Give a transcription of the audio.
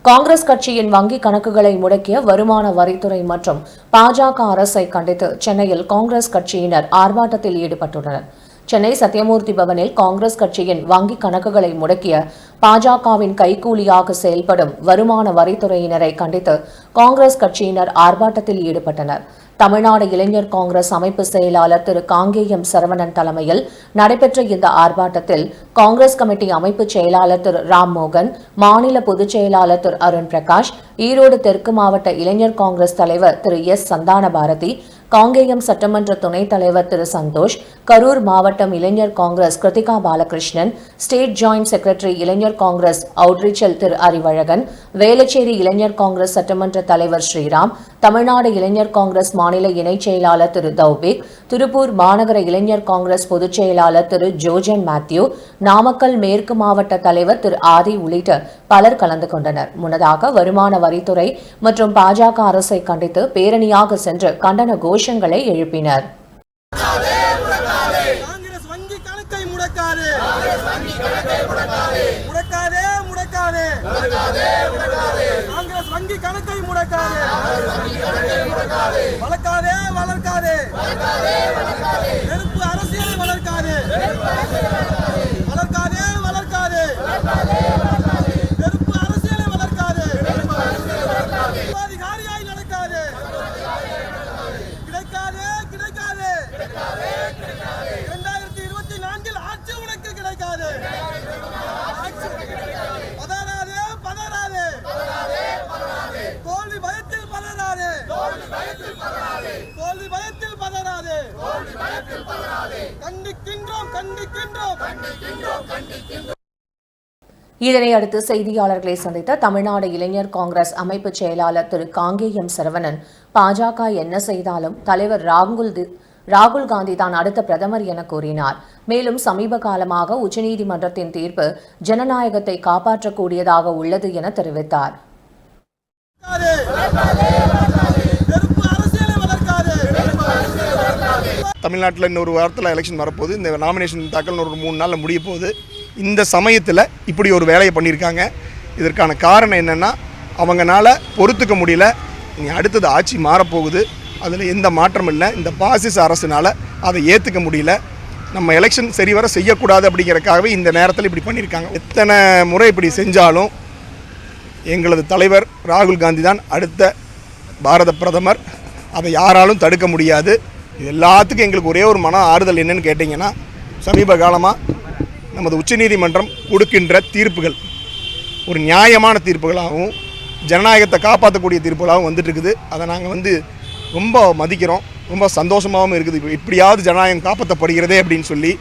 காங்கிரஸ் கட்சியின் வங்கி கணக்குகளை முடக்கிய வருமான வரித்துறை மற்றும் பாஜக அரசை கண்டித்து சென்னையில் காங்கிரஸ் கட்சியினர் ஆர்ப்பாட்டத்தில் ஈடுபட்டுள்ளனர். சென்னை சத்தியமூர்த்தி பவனில் காங்கிரஸ் கட்சியின் வங்கி கணக்குகளை முடக்கிய பாஜகவின் கைக்கூலியாக செயல்படும் வருமான வரித்துறையினரை கண்டித்து காங்கிரஸ் கட்சியினர் ஆர்ப்பாட்டத்தில் ஈடுபட்டனர். தமிழ்நாடு இளைஞர் காங்கிரஸ் அமைப்பு செயலாளர் திரு காங்கேயம் சரவணன் தலைமையில் நடைபெற்ற இந்த ஆர்ப்பாட்டத்தில் காங்கிரஸ் கமிட்டி அமைப்பு செயலாளர் திரு ராம்மோகன், மாநில பொதுச் செயலாளர் திரு அருண் பிரகாஷ், ஈரோடு தெற்கு மாவட்ட இளைஞர் காங்கிரஸ் தலைவர் திரு எஸ் சந்தான பாரதி, காங்கேயம் சட்டமன்ற துணைத் தலைவர் திரு சந்தோஷ், கரூர் மாவட்டம் இளைஞர் Congress Kiruthika Balakrishnan, state joint secretary இளைஞர் காங்கிரஸ் அவுட்ரீச்சல் திரு அறிவழகன், வேளச்சேரி இளைஞர் காங்கிரஸ் சட்டமன்ற தலைவர் ஸ்ரீராம், தமிழ்நாடு இளைஞர் காங்கிரஸ் மாநில இணைச் செயலாளர் திரு தௌபிக், திருப்பூர் மாநகர இளைஞர் காங்கிரஸ் பொதுச் செயலாளர் திரு ஜோஜன் மேத்யூ, நாமக்கல் மேற்கு மாவட்ட தலைவர் திரு ஆதி உள்ளிட்ட பலர் கலந்து கொண்டனர். முன்னதாக வருமான வரித்துறை மற்றும் பாஜக அரசை கண்டித்து பேரணியாக சென்று கண்டன கோஷங்களை எழுப்பினர். இதனையடுத்து செய்தியாளர்களை சந்தித்த தமிழ்நாடு இளைஞர் காங்கிரஸ் அமைப்பு செயலாளர் திரு காங்கேயம் சரவணன், பாஜக என்ன செய்தாலும் தலைவர் ராகுல் காந்தி தான் அடுத்த பிரதமர் என கூறினார். மேலும் சமீப காலமாக உச்சநீதிமன்றத்தின் தீர்ப்பு ஜனநாயகத்தை காப்பாற்றக்கூடியதாக உள்ளது என தெரிவித்தார். தமிழ்நாட்டில் இன்னொரு வாரத்தில் எலெக்ஷன் வரப்போகுது. இந்த நாமினேஷன் தாக்கல் ஒரு 3 நாளில் முடிய போகுது. இந்த சமயத்தில் இப்படி ஒரு வேலையை பண்ணியிருக்காங்க. இதற்கான காரணம் என்னென்னா, அவங்களால பொறுத்துக்க முடியல. நீ அடுத்தது ஆட்சி மாறப்போகுது, அதில் எந்த மாற்றம் இல்லை. இந்த பாசிச அரசுனால் அதை ஏற்றுக்க முடியல. நம்ம எலெக்ஷன் சரிவர செய்யக்கூடாது அப்படிங்கிறதுக்காகவே இந்த நேரத்தில் இப்படி பண்ணியிருக்காங்க. எத்தனை முறை இப்படி செஞ்சாலும் எங்களது தலைவர் ராகுல் காந்தி தான் அடுத்த பாரத பிரதமர். அதை யாராலும் தடுக்க முடியாது. எல்லாத்துக்கும் எங்களுக்கு ஒரே ஒரு மன ஆறுதல் என்னன்னு கேட்டிங்கன்னா, சமீப காலமாக நமது உச்சநீதிமன்றம் கொடுக்கின்ற தீர்ப்புகள் ஒரு நியாயமான தீர்ப்புகளாகவும் ஜனநாயகத்தை காப்பாற்றக்கூடிய தீர்ப்புகளாகவும் வந்துட்டு இருக்குது. அதை நாங்கள் ரொம்ப மதிக்கிறோம், ரொம்ப சந்தோஷமாகவும் இருக்குது. இப்படியாவது ஜனநாயகம் காப்பாற்றப்படுகிறதே அப்படின்னு சொல்லி